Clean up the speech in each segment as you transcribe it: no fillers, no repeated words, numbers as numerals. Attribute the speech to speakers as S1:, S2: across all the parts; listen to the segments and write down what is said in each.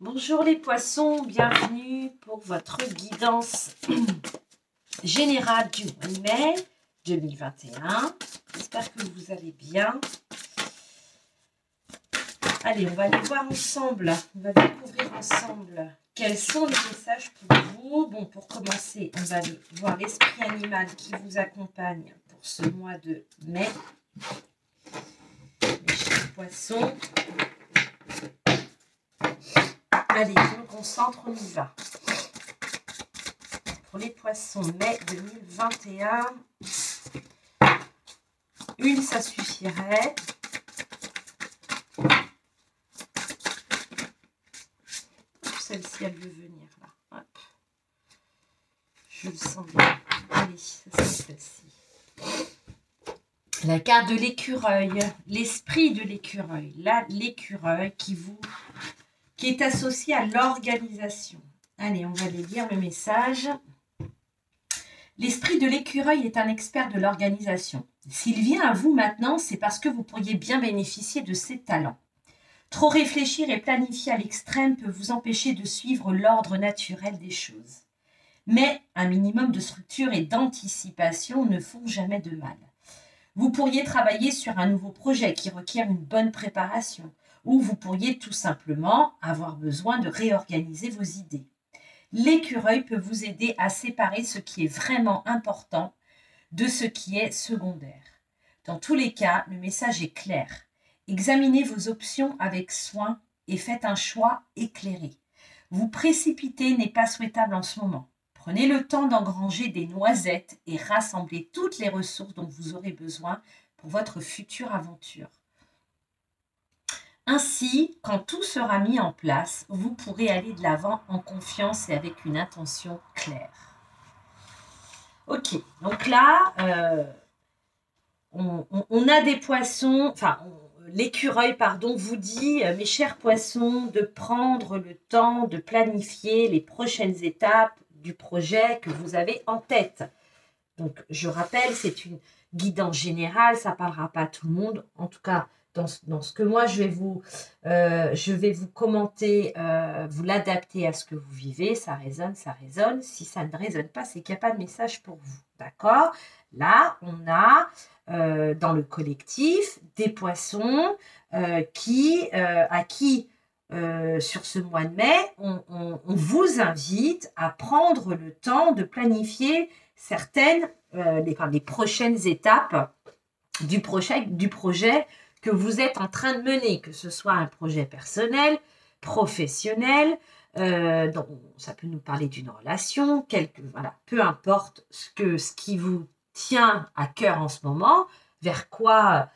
S1: Bonjour les poissons, bienvenue pour votre guidance générale du mois de mai 2021. J'espère que vous allez bien. Allez, on va aller voir ensemble, on va découvrir ensemble quels sont les messages pour vous. Bon, pour commencer, on va aller voir l'esprit animal qui vous accompagne pour ce mois de mai. Les chers poissons. Allez, je me concentre, on y va. Pour les poissons, mai 2021, une, ça suffirait. Celle-ci, elle veut venir là. Hop. Je le sens bien. Allez, c'est celle-ci. La carte de l'écureuil, l'esprit de l'écureuil. Là, l'écureuil qui est associé à l'organisation. Allez, on va aller lire le message. L'esprit de l'écureuil est un expert de l'organisation. S'il vient à vous maintenant, c'est parce que vous pourriez bien bénéficier de ses talents. Trop réfléchir et planifier à l'extrême peut vous empêcher de suivre l'ordre naturel des choses. Mais un minimum de structure et d'anticipation ne font jamais de mal. Vous pourriez travailler sur un nouveau projet qui requiert une bonne préparation, ou vous pourriez tout simplement avoir besoin de réorganiser vos idées. L'écureuil peut vous aider à séparer ce qui est vraiment important de ce qui est secondaire. Dans tous les cas, le message est clair. Examinez vos options avec soin et faites un choix éclairé. Vous précipiter n'est pas souhaitable en ce moment. Prenez le temps d'engranger des noisettes et rassemblez toutes les ressources dont vous aurez besoin pour votre future aventure. Ainsi, quand tout sera mis en place, vous pourrez aller de l'avant en confiance et avec une intention claire. Ok, donc là, on a des poissons, enfin, l'écureuil, pardon, vous dit, mes chers poissons, de prendre le temps de planifier les prochaines étapes du projet que vous avez en tête. Donc, je rappelle, c'est une guidance générale, ça ne parlera pas à tout le monde, en tout cas, dans ce que moi, je vais vous commenter, vous l'adapter à ce que vous vivez. Ça résonne, ça résonne. Si ça ne résonne pas, c'est qu'il n'y a pas de message pour vous. D'accord? Là, on a dans le collectif des poissons à qui, sur ce mois de mai, on vous invite à prendre le temps de planifier certaines, les prochaines étapes du projet que vous êtes en train de mener, que ce soit un projet personnel, professionnel, donc ça peut nous parler d'une relation, voilà, peu importe ce qui vous tient à cœur en ce moment, vers quoi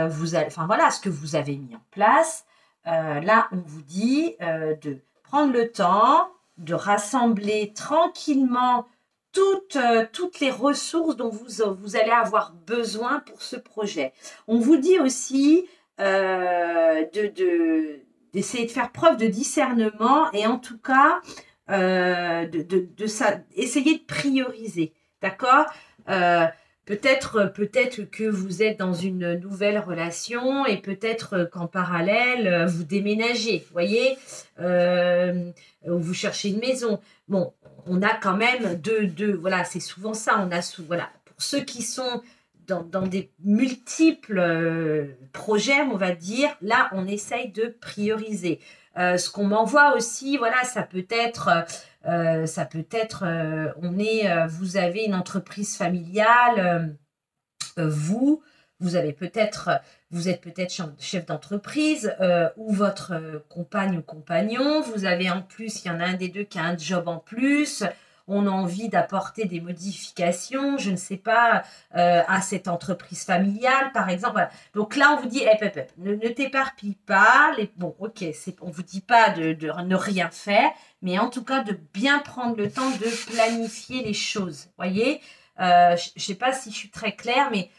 S1: vous allez, enfin voilà, ce que vous avez mis en place. Là, on vous dit de prendre le temps de rassembler tranquillement toutes les ressources dont vous allez avoir besoin pour ce projet. On vous dit aussi d'essayer de faire preuve de discernement et en tout cas essayer de prioriser. D'accord ? Peut-être que vous êtes dans une nouvelle relation et peut-être qu'en parallèle, vous déménagez, vous voyez, vous cherchez une maison. Bon, on a quand même voilà, c'est souvent ça, voilà, pour ceux qui sont dans des multiples projets, on va dire, là, on essaye de prioriser. Ce qu'on m'envoie aussi, voilà, ça peut être, vous avez une entreprise familiale, vous êtes peut-être chef d'entreprise ou votre compagne ou compagnon, vous avez en plus, il y en a un des deux qui a un job en plus, on a envie d'apporter des modifications, je ne sais pas, à cette entreprise familiale, par exemple. Voilà. Donc là, on vous dit, ne t'éparpille pas. Bon, ok, on ne vous dit pas de ne rien faire, mais en tout cas, de bien prendre le temps de planifier les choses. Vous voyez, je ne sais pas si je suis très claire, mais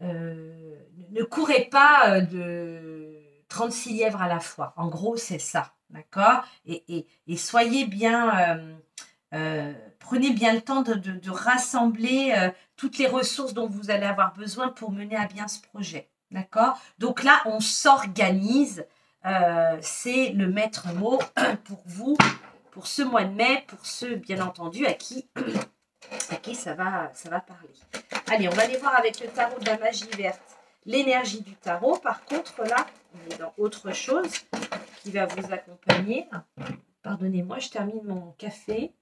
S1: ne courez pas de 36 lièvres à la fois. En gros, c'est ça. D'accord ? Et soyez bien... prenez bien le temps de rassembler toutes les ressources dont vous allez avoir besoin pour mener à bien ce projet. D'accord ? Donc là, on s'organise c'est le maître mot pour vous, pour ce mois de mai, pour ceux, bien entendu, à qui ça va parler. Allez, on va aller voir avec le tarot de la magie verte l'énergie du tarot. Par contre, là, on est dans autre chose qui va vous accompagner. Pardonnez-moi, je termine mon café.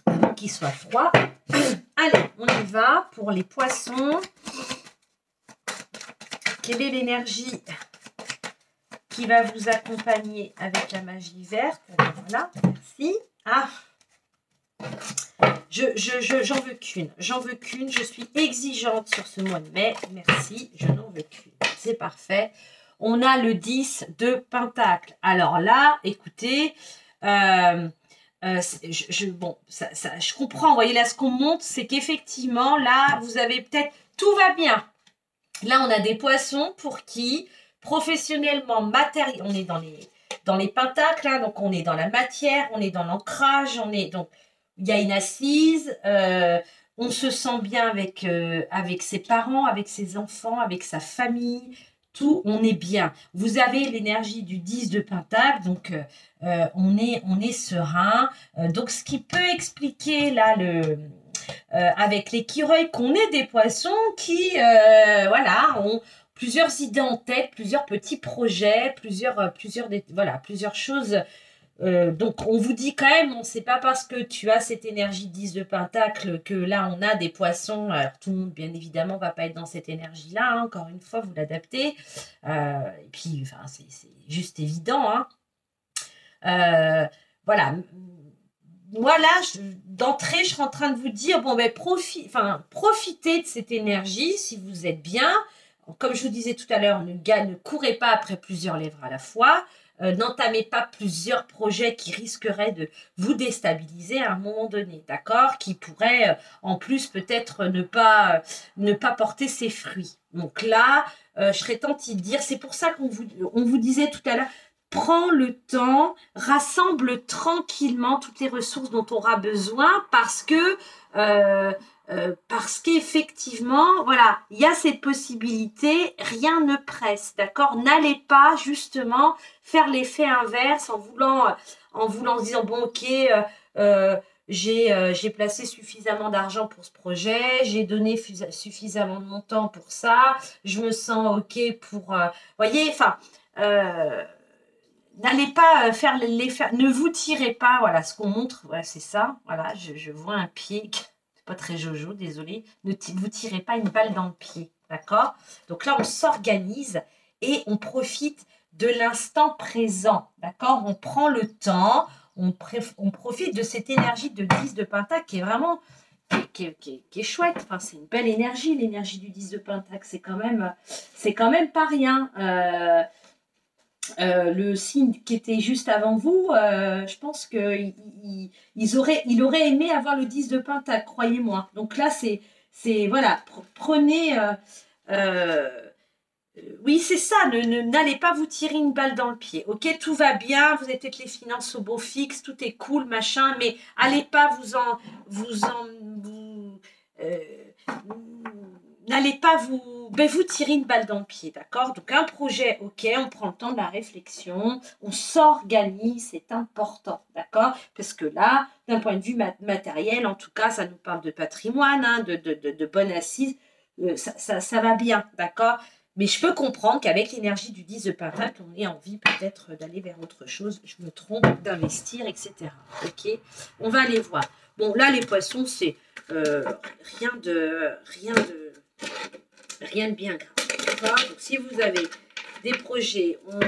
S1: Avant qu'il soit froid. Allez, on y va pour les poissons. Quelle est l'énergie qui va vous accompagner avec la magie verte? Voilà, merci. Ah, j'en veux qu'une. J'en veux qu'une. Je suis exigeante sur ce mois de mai. Merci, je n'en veux qu'une. C'est parfait. On a le 10 de Pentacle. Alors là, écoutez, bon, je comprends. Vous voyez là, ce qu'on montre, c'est qu'effectivement, là, vous avez peut-être... Tout va bien. Là, on a des poissons pour qui, professionnellement, matériel, on est dans les pentacles, hein, donc on est dans la matière, on est dans l'ancrage, donc il y a une assise, on se sent bien avec ses parents, avec ses enfants, avec sa famille, tout, on est bien. Vous avez l'énergie du 10 de Pentacle, donc on est serein. Donc, ce qui peut expliquer là avec l'écureuil qu'on est des poissons qui, voilà, ont plusieurs idées en tête, plusieurs petits projets, plusieurs choses. Donc, on vous dit quand même, c'est pas parce que tu as cette énergie 10 de Pentacle que là, on a des poissons. Alors, tout le monde, bien évidemment, va pas être dans cette énergie-là. Hein, encore une fois, vous l'adaptez. Et puis, enfin, c'est juste évident. Hein. Voilà. Moi, là, d'entrée, je suis en train de vous dire, bon, ben, profitez de cette énergie si vous êtes bien. Comme je vous disais tout à l'heure, ne courez pas après plusieurs lèvres à la fois. N'entamez pas plusieurs projets qui risqueraient de vous déstabiliser à un moment donné, d'accord? Qui pourraient, en plus, peut-être ne pas porter ses fruits. Donc là, je serais tentée de dire, c'est pour ça qu'on vous disait tout à l'heure, prends le temps, rassemble tranquillement toutes les ressources dont on aura besoin parce qu'effectivement, voilà, il y a cette possibilité, rien ne presse, d'accord? N'allez pas justement faire l'effet inverse en voulant se dire, bon, ok, j'ai placé suffisamment d'argent pour ce projet, j'ai donné suffisamment de montant pour ça, je me sens ok pour... voyez, enfin... n'allez pas faire ne vous tirez pas, voilà, ce qu'on montre, voilà, c'est ça, voilà, je vois un pied, c'est pas très jojo, désolé, ne vous tirez pas une balle dans le pied, d'accord? Donc là, on s'organise et on profite de l'instant présent, d'accord? On prend le temps, on profite de cette énergie de 10 de Pentacle qui est vraiment, qui est chouette, enfin, c'est une belle énergie, l'énergie du 10 de Pentacle, c'est quand même pas rien, le signe qui était juste avant vous, je pense qu'il aurait aimé avoir le 10 de Pentacle, croyez-moi. Donc là, c'est voilà, prenez... oui, c'est ça, n'allez pas vous tirer une balle dans le pied. Ok, tout va bien, vous avez peut-être les finances au beau fixe, tout est cool, machin, mais allez pas n'allez pas vous tirer une balle dans le pied, d'accord? Donc un projet, ok, on prend le temps de la réflexion, on s'organise, c'est important, d'accord? Parce que là, d'un point de vue matériel, en tout cas, ça nous parle de patrimoine, hein, de bonne assise, ça va bien, d'accord? Mais je peux comprendre qu'avec l'énergie du 10 de Pentacle, on ait envie peut-être d'aller vers autre chose, je me trompe, d'investir, etc. Ok? On va aller voir. Bon, là, les poissons, c'est rien de bien grave. Donc, si vous avez des projets, on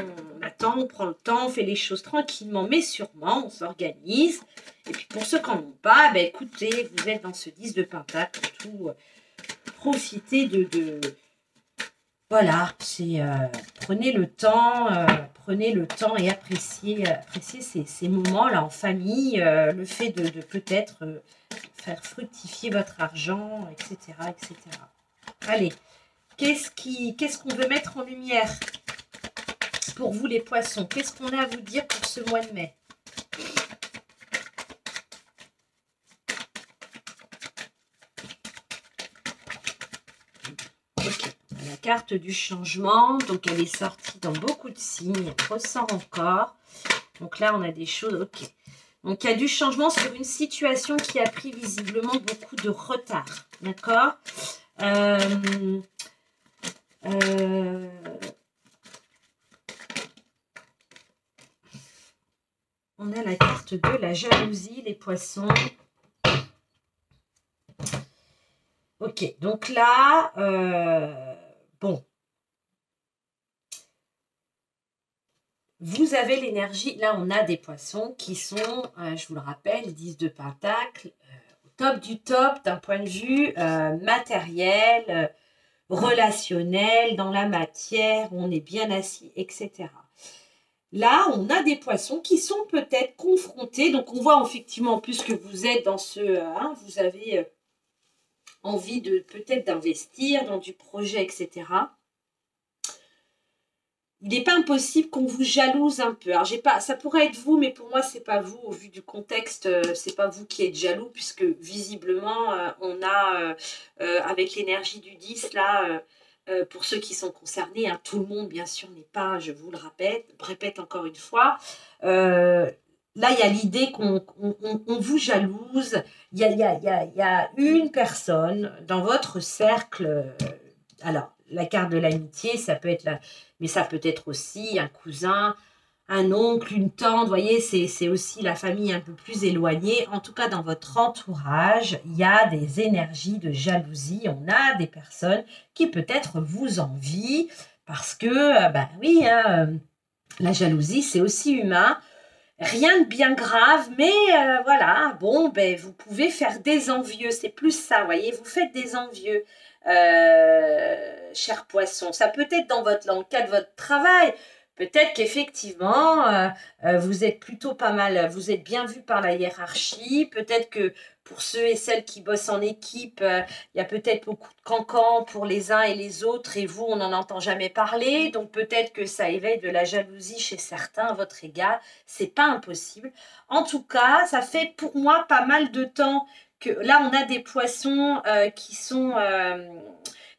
S1: attend, on prend le temps, on fait les choses tranquillement, mais sûrement, on s'organise. Et puis, pour ceux qui n'en ont pas, ben, écoutez, vous êtes dans ce 10 de Pentacle, tout, profitez voilà, c'est prenez le temps et appréciez ces moments-là en famille, le fait de peut-être faire fructifier votre argent, etc., etc. Allez, qu'est-ce qu'on veut mettre en lumière pour vous les poissons? Qu'est-ce qu'on a à vous dire pour ce mois de mai? carte du changement. Donc, elle est sortie dans beaucoup de signes. Elle ressort encore. Donc là, on a des choses... Ok. Donc, il y a du changement sur une situation qui a pris visiblement beaucoup de retard. D'accord. On a la carte de la jalousie, les poissons. Ok, donc là, bon. Vous avez l'énergie, là on a des poissons qui sont, je vous le rappelle, 10 de Pentacle, au top du top d'un point de vue matériel, relationnel, dans la matière, on est bien assis, etc. Là, on a des poissons qui sont peut-être confrontés, donc on voit effectivement, puisque vous êtes dans ce, vous avez envie de peut-être d'investir dans du projet, etc. Il n'est pas impossible qu'on vous jalouse un peu. Alors, ça pourrait être vous, mais pour moi, c'est pas vous. Au vu du contexte, c'est pas vous qui êtes jaloux, puisque visiblement, on a, avec l'énergie du 10, là, pour ceux qui sont concernés, hein, tout le monde, bien sûr, n'est pas, je vous le répète encore une fois. Là, il y a l'idée qu'on vous jalouse. Il y a une personne dans votre cercle. Alors, la carte de l'amitié, ça peut être mais ça peut être aussi un cousin, un oncle, une tante. Vous voyez, c'est aussi la famille un peu plus éloignée. En tout cas, dans votre entourage, il y a des énergies de jalousie. On a des personnes qui peut-être vous envient parce que, ben oui, la jalousie, c'est aussi humain. Rien de bien grave, mais voilà, bon, ben, vous pouvez faire des envieux. C'est plus ça, vous voyez, vous faites des envieux. Cher poisson, ça peut être dans le cas de votre travail, peut-être qu'effectivement vous êtes plutôt pas mal, vous êtes bien vu par la hiérarchie, peut-être que pour ceux et celles qui bossent en équipe, il y a peut-être beaucoup de cancans pour les uns et les autres et vous on n'en entend jamais parler, donc peut-être que ça éveille de la jalousie chez certains à votre égard, c'est pas impossible. En tout cas, ça fait pour moi pas mal de temps que là, on a des poissons qui sont...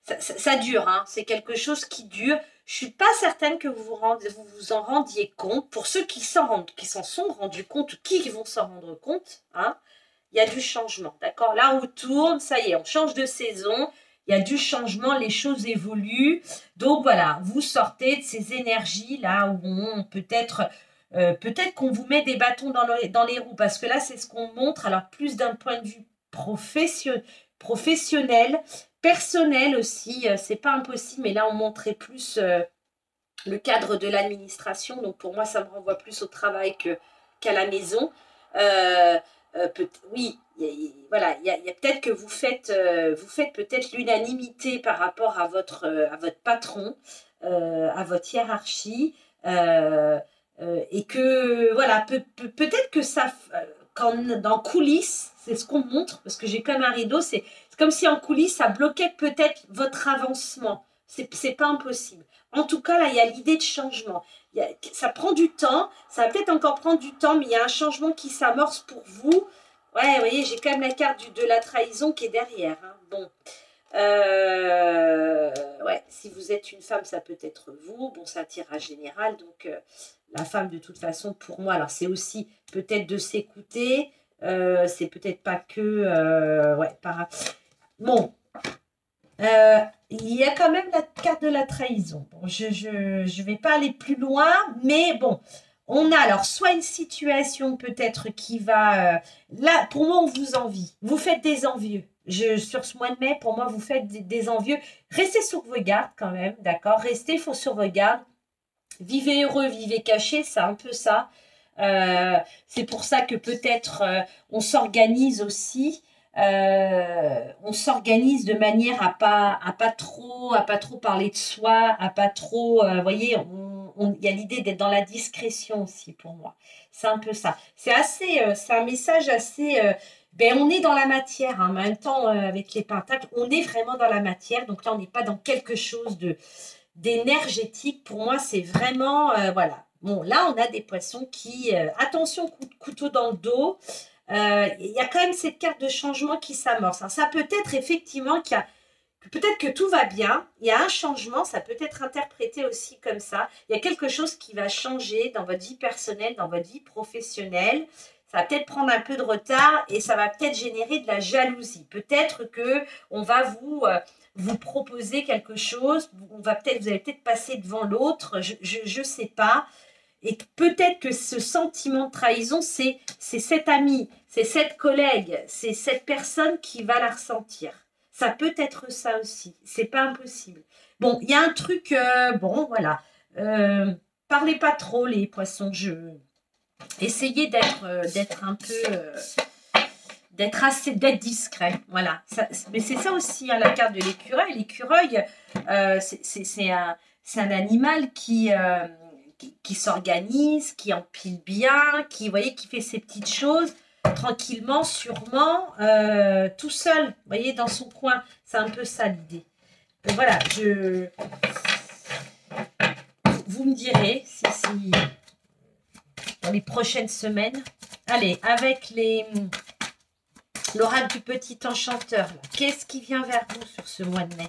S1: ça dure, hein, c'est quelque chose qui dure. Je ne suis pas certaine que vous vous en rendiez compte. Pour ceux qui s'en sont rendus compte, qui vont s'en rendre compte, hein, il y a du changement, d'accord? Là, on tourne, ça y est, on change de saison. Il y a du changement, les choses évoluent. Donc, voilà, vous sortez de ces énergies-là où on peut-être... peut-être qu'on vous met des bâtons dans les roues, parce que là, c'est ce qu'on montre, alors plus d'un point de vue professionnel, personnel aussi, c'est pas impossible, mais là, on montrait plus le cadre de l'administration, donc pour moi, ça me renvoie plus au travail qu'à la maison. Oui, voilà, il y a peut-être que vous faites peut-être l'unanimité par rapport à votre patron, à votre hiérarchie, et que voilà, peut-être que ça, quand dans coulisses, c'est ce qu'on montre, parce que j'ai comme un rideau, c'est comme si en coulisses, ça bloquait peut-être votre avancement. C'est pas impossible. En tout cas, là, il y a l'idée de changement. Ça prend du temps, ça va peut-être encore prendre du temps, mais il y a un changement qui s'amorce pour vous. Ouais, vous voyez, j'ai quand même la carte de la trahison qui est derrière. Hein. Bon. Ouais, si vous êtes une femme, ça peut être vous. Bon, c'est un tirage général, donc la femme, de toute façon, pour moi, alors c'est aussi peut-être de s'écouter, c'est peut-être pas que... ouais, Bon, il y a quand même la carte de la trahison. Bon, je vais pas aller plus loin, mais bon, on a alors soit une situation peut-être qui va... là, pour moi, on vous envie. Vous faites des envieux. Sur ce mois de mai, pour moi, vous faites des envieux. Restez sur vos gardes quand même, d'accord? Restez sur vos gardes. Vivez heureux, vivez caché, c'est un peu ça. C'est pour ça que peut-être on s'organise aussi. On s'organise de manière à pas trop parler de soi, à pas trop, vous voyez, il y a l'idée d'être dans la discrétion aussi pour moi. C'est un peu ça. C'est un message assez, ben on est dans la matière, hein, en même temps avec les pentacles, on est vraiment dans la matière. Donc là, on n'est pas dans quelque chose d'énergétique. Pour moi, c'est vraiment, voilà. Bon, là, on a des poissons qui, attention, couteau dans le dos. Il y a quand même cette carte de changement qui s'amorce. Ça peut être effectivement que Peut-être que tout va bien, il y a un changement, ça peut être interprété aussi comme ça. Il y a quelque chose qui va changer dans votre vie personnelle, dans votre vie professionnelle. Ça va peut-être prendre un peu de retard et ça va peut-être générer de la jalousie. Peut-être qu'on va vous proposer quelque chose, vous allez peut-être passer devant l'autre, je ne sais pas. Et peut-être que ce sentiment de trahison, c'est cet ami, c'est cette collègue, c'est cette personne qui va la ressentir. Ça peut être ça aussi, c'est pas impossible. Bon, il y a un truc, bon, voilà. Parlez pas trop les poissons, essayez d'être un peu, d'être discret, voilà. Mais c'est ça aussi, hein, la carte de l'écureuil. L'écureuil, c'est un animal qui s'organise, qui empile bien, qui, vous voyez, qui fait ses petites choses tranquillement, sûrement, tout seul, vous voyez, dans son coin. C'est un peu ça l'idée. Donc voilà, vous me direz si dans les prochaines semaines. Allez, avec l'oracle du petit enchanteur, qu'est-ce qui vient vers vous sur ce mois de mai?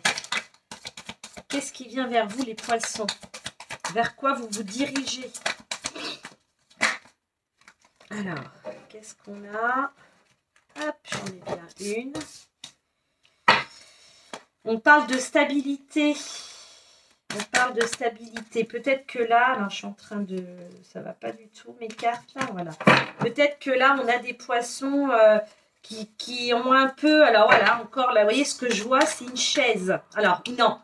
S1: Qu'est-ce qui vient vers vous, les poissons? Vers quoi vous vous dirigez? Alors, qu'est-ce qu'on a? Hop, j'en ai bien une. On parle de stabilité. On parle de stabilité. Peut-être que là, alors je suis en train de... Ça va pas du tout, mes cartes, là, voilà. Peut-être que là, on a des poissons qui ont un peu... Alors voilà, encore là, vous voyez, ce que je vois, c'est une chaise. Alors, non.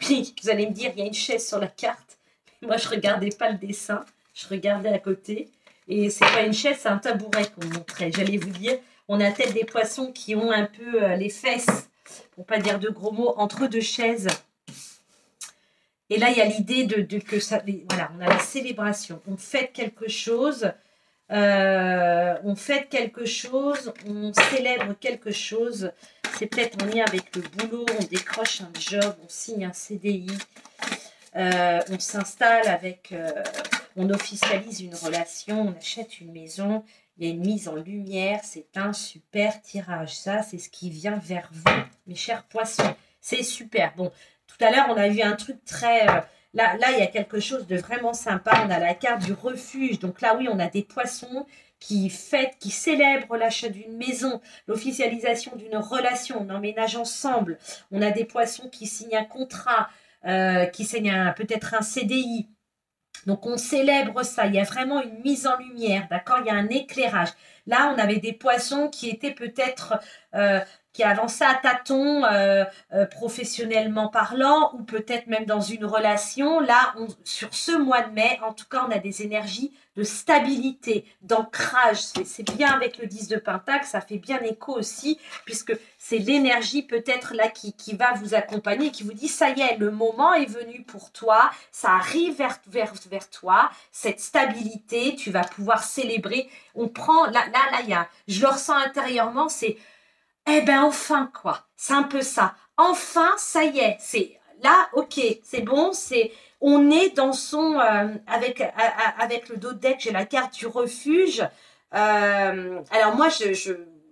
S1: Oui, vous allez me dire, il y a une chaise sur la carte. Moi, je ne regardais pas le dessin. Je regardais à côté. Et c'est pas une chaise, c'est un tabouret qu'on montrait. J'allais vous dire, on a peut-être des poissons qui ont un peu les fesses, pour pas dire de gros mots, entre deux chaises. Et là, il y a l'idée que ça... Voilà, on a la célébration. On fête quelque chose. On fête quelque chose. On célèbre quelque chose. C'est peut-être en lien avec le boulot. On décroche un job. On signe un CDI. On s'installe avec... on officialise une relation. On achète une maison. Il y a une mise en lumière. C'est un super tirage. Ça, c'est ce qui vient vers vous, mes chers poissons. C'est super. Bon, tout à l'heure, on a vu un truc très... Là, il y a quelque chose de vraiment sympa. On a la carte du refuge. Donc là, oui, on a des poissons qui fêtent, qui célèbrent l'achat d'une maison, l'officialisation d'une relation. On emménage ensemble. On a des poissons qui signent un contrat, qui signent peut-être un CDI. Donc, on célèbre ça. Il y a vraiment une mise en lumière, d'accord? Il y a un éclairage. Là, on avait des poissons qui étaient peut-être... qui avançaient à tâtons, professionnellement parlant, ou peut-être même dans une relation. Là, sur ce mois de mai, en tout cas, on a des énergies de stabilité, d'ancrage. C'est bien avec le 10 de Pentacle, ça fait bien écho aussi, puisque c'est l'énergie peut-être là qui va vous accompagner, qui vous dit, ça y est, le moment est venu pour toi, ça arrive vers toi, cette stabilité, tu vas pouvoir célébrer. On prend, là, il y a, je le ressens intérieurement, c'est... Eh ben enfin quoi, c'est un peu ça. Enfin, ça y est, c'est là, ok, c'est bon, on est dans son avec le dos de deck, j'ai la carte du refuge. Alors moi,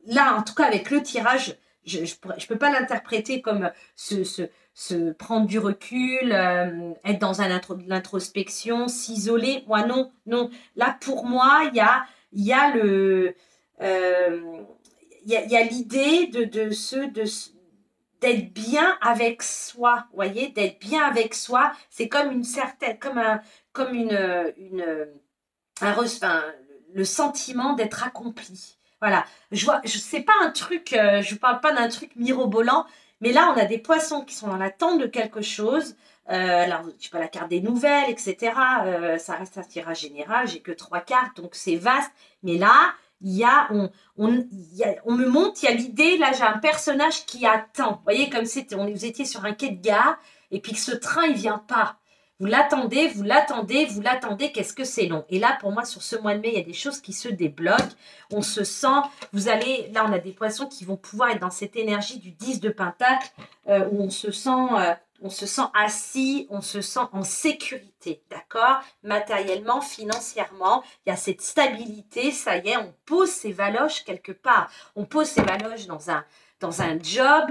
S1: là en tout cas avec le tirage, je peux pas l'interpréter comme se prendre du recul, être dans l'introspection, s'isoler. Moi non. Là pour moi, il y a le il y a l'idée d'être bien avec soi, vous voyez, d'être bien avec soi, c'est comme une certaine, le sentiment d'être accompli. Voilà, sais pas un truc, je parle pas d'un truc mirobolant, mais là on a des poissons qui sont dans l'attente de quelque chose. Alors, je sais pas, la carte des nouvelles, etc. Ça reste un tirage général, j'ai que 3 cartes, donc c'est vaste, mais là, on me montre, il y a l'idée, là j'ai un personnage qui attend, vous voyez, comme si vous étiez sur un quai de gare, et puis que ce train il vient pas, vous l'attendez, qu'est-ce que c'est long, et là pour moi sur ce mois de mai, il y a des choses qui se débloquent, on se sent, là on a des poissons qui vont pouvoir être dans cette énergie du 10 de Pentacle, où on se sent assis, on se sent en sécurité, d'accord? Matériellement, financièrement, il y a cette stabilité, ça y est, on pose ses valoches quelque part. On pose ses valoches dans un job,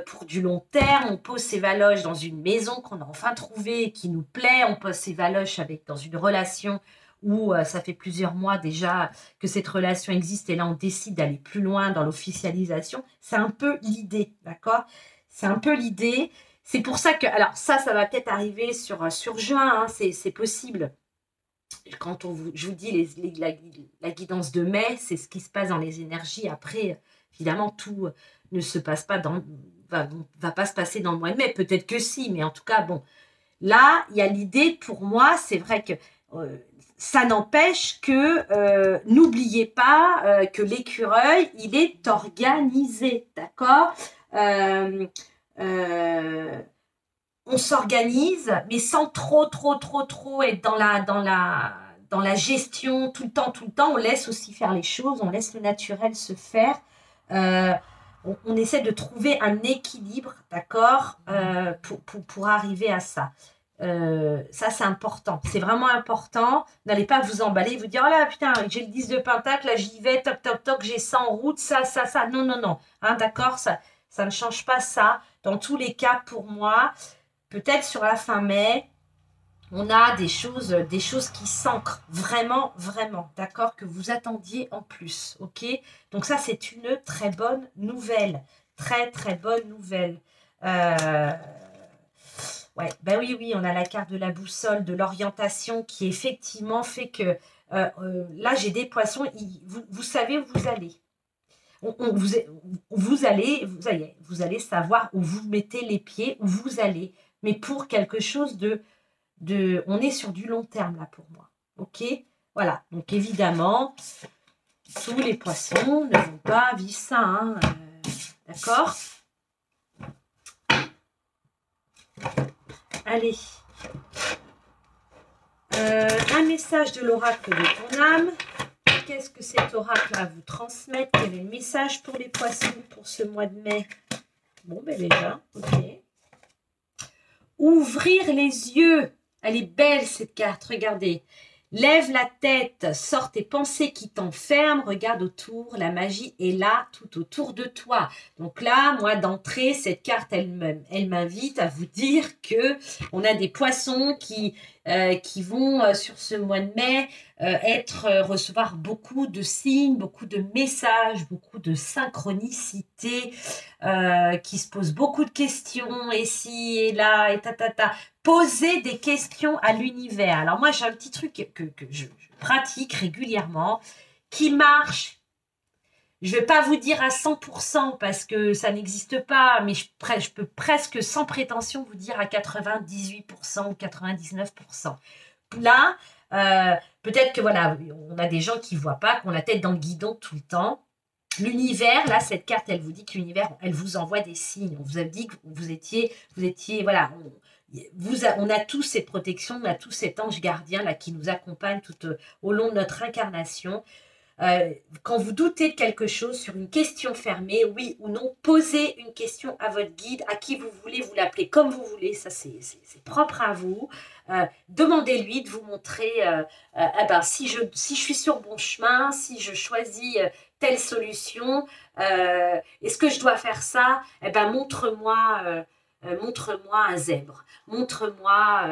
S1: pour du long terme. On pose ses valoches dans une maison qu'on a enfin trouvée, qui nous plaît. On pose ses valoches dans une relation où ça fait plusieurs mois déjà que cette relation existe et là on décide d'aller plus loin dans l'officialisation. C'est un peu l'idée, d'accord? C'est un peu l'idée. C'est pour ça que, alors ça va peut-être arriver sur juin, hein, c'est possible. Quand je vous dis la guidance de mai, c'est ce qui se passe dans les énergies. Après, évidemment, tout ne se passe pas va pas se passer dans le mois de mai. Peut-être que si, mais en tout cas, bon. Là, il y a l'idée, pour moi, c'est vrai que ça n'empêche que, n'oubliez pas que l'écureuil, il est organisé, d'accord? On s'organise, mais sans trop être dans la gestion tout le temps. On laisse aussi faire les choses, on laisse le naturel se faire. On essaie de trouver un équilibre, d'accord, pour arriver à ça. Ça, c'est important. C'est vraiment important. N'allez pas vous emballer, vous dire, oh là, putain, j'ai le 10 de pentacle, là, j'y vais, toc, j'ai ça en route, ça. Non. Hein, d'accord, ça ne change pas ça. Dans tous les cas, pour moi, peut-être sur la fin mai, on a des choses qui s'ancrent vraiment, d'accord, que vous attendiez en plus, ok? Donc ça, c'est une très bonne nouvelle. Très bonne nouvelle. Ouais, ben oui, on a la carte de la boussole, de l'orientation qui effectivement fait que là, j'ai des poissons, vous savez où vous allez. Vous allez savoir où vous mettez les pieds, où vous allez. Mais pour quelque chose on est sur du long terme là pour moi. Ok? Voilà. Donc évidemment, tous les poissons ne vont pas vivre ça. Hein, d'accord? Allez. Un message de l'oracle de ton âme. Qu'est-ce que cet oracle a à vous transmettre? Quel est le message pour les poissons pour ce mois de mai? Bon, ben déjà, ok. Ouvrir les yeux. Elle est belle cette carte, regardez. Lève la tête, sors tes pensées qui t'enferment, regarde autour, la magie est là, tout autour de toi. Donc là, moi d'entrée, cette carte, elle m'invite à vous dire que on a des poissons qui vont sur ce mois de mai recevoir beaucoup de signes, beaucoup de messages, beaucoup de synchronicité, qui se posent beaucoup de questions, et si, et là, et Poser des questions à l'univers. Alors moi, j'ai un petit truc que je pratique régulièrement, qui marche. Je ne vais pas vous dire à 100% parce que ça n'existe pas, mais je peux presque sans prétention vous dire à 98% ou 99%. Là, peut-être que voilà, on a des gens qui ne voient pas, qui ont la tête dans le guidon tout le temps. L'univers, là, cette carte, elle vous dit que l'univers, elle vous envoie des signes. On vous a dit que vous étiez voilà, on a tous ces protections, on a tous cet ange gardien là qui nous accompagne tout au long de notre incarnation. Quand vous doutez de quelque chose sur une question fermée, oui ou non, posez une question à votre guide, à qui vous voulez, vous l'appelez comme vous voulez, ça c'est propre à vous. Demandez-lui de vous montrer si je suis sur bon chemin, si je choisis telle solution, est-ce que je dois faire ça? Montre-moi un zèbre, montre-moi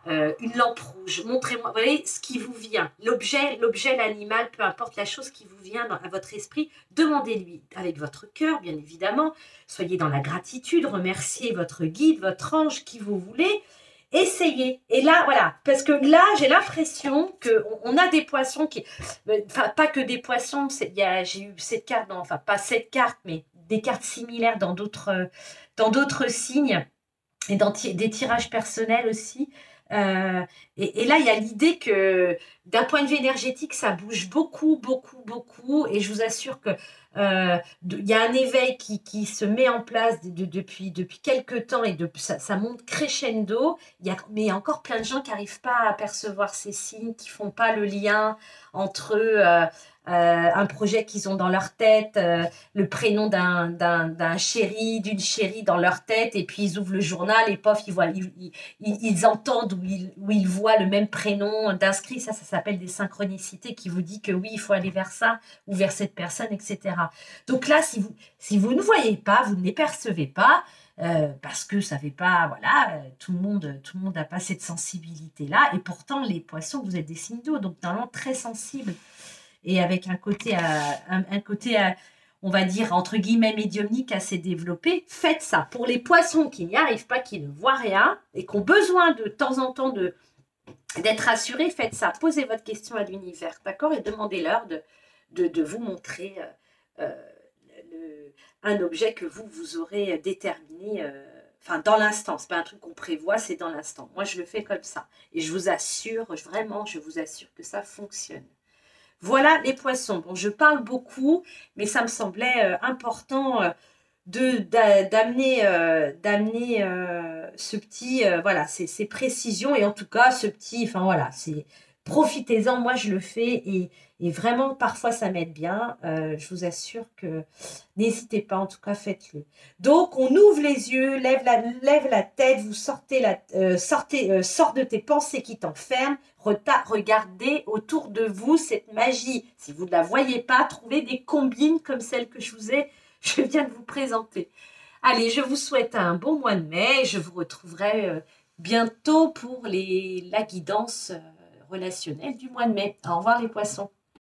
S1: une lampe rouge, montrez-moi, vous voyez, ce qui vous vient, l'objet, l'animal, peu importe la chose qui vous vient à votre esprit, demandez-lui avec votre cœur, bien évidemment, soyez dans la gratitude, remerciez votre guide, votre ange, qui vous voulez, essayez. Et là, voilà, parce que là, j'ai l'impression qu'on a des poissons qui, enfin, pas que des poissons, j'ai eu cette carte, non, enfin, pas cette carte, mais des cartes similaires dans d'autres signes et dans des tirages personnels aussi. Et là, il y a l'idée que d'un point de vue énergétique, ça bouge beaucoup. Et je vous assure que il y a un éveil qui se met en place depuis quelques temps et ça monte crescendo. Mais il y a encore plein de gens qui n'arrivent pas à percevoir ces signes, qui ne font pas le lien entre un projet qu'ils ont dans leur tête, le prénom d'un chéri, d'une chérie dans leur tête, et puis ils ouvrent le journal et pof, ils entendent ou ils voient le même prénom d'inscrit. Ça s'appelle des synchronicités qui vous dit que oui, il faut aller vers ça ou vers cette personne, etc. Donc là, si vous ne voyez pas, vous ne les percevez pas, parce que ça fait pas, voilà, tout le monde n'a pas cette sensibilité-là. Et pourtant, les poissons, vous êtes des signes d'eau, donc normalement très sensibles et avec un côté, on va dire, entre guillemets, médiumnique assez développé. Faites ça. Pour les poissons qui n'y arrivent pas, qui ne voient rien et qui ont besoin de temps en temps d'être rassurés, faites ça. Posez votre question à l'univers, d'accord? Et demandez-leur de vous montrer un objet que vous aurez déterminé, enfin dans l'instant. C'est pas un truc qu'on prévoit, c'est dans l'instant. Moi, je le fais comme ça. Et je vous assure, vraiment, je vous assure que ça fonctionne. Voilà les poissons. Bon, je parle beaucoup, mais ça me semblait important d'amener ce petit, voilà, ces précisions et en tout cas ce petit, enfin voilà, profitez-en. Moi, je le fais et vraiment parfois ça m'aide bien. Je vous assure que n'hésitez pas, en tout cas faites-le. Donc on ouvre les yeux, lève la tête, vous sort de tes pensées qui t'enferment. Regardez autour de vous cette magie. Si vous ne la voyez pas, trouvez des combines comme celle que je viens de vous présenter. Allez, je vous souhaite un bon mois de mai. Je vous retrouverai bientôt pour la guidance relationnelle du mois de mai. Au revoir les poissons.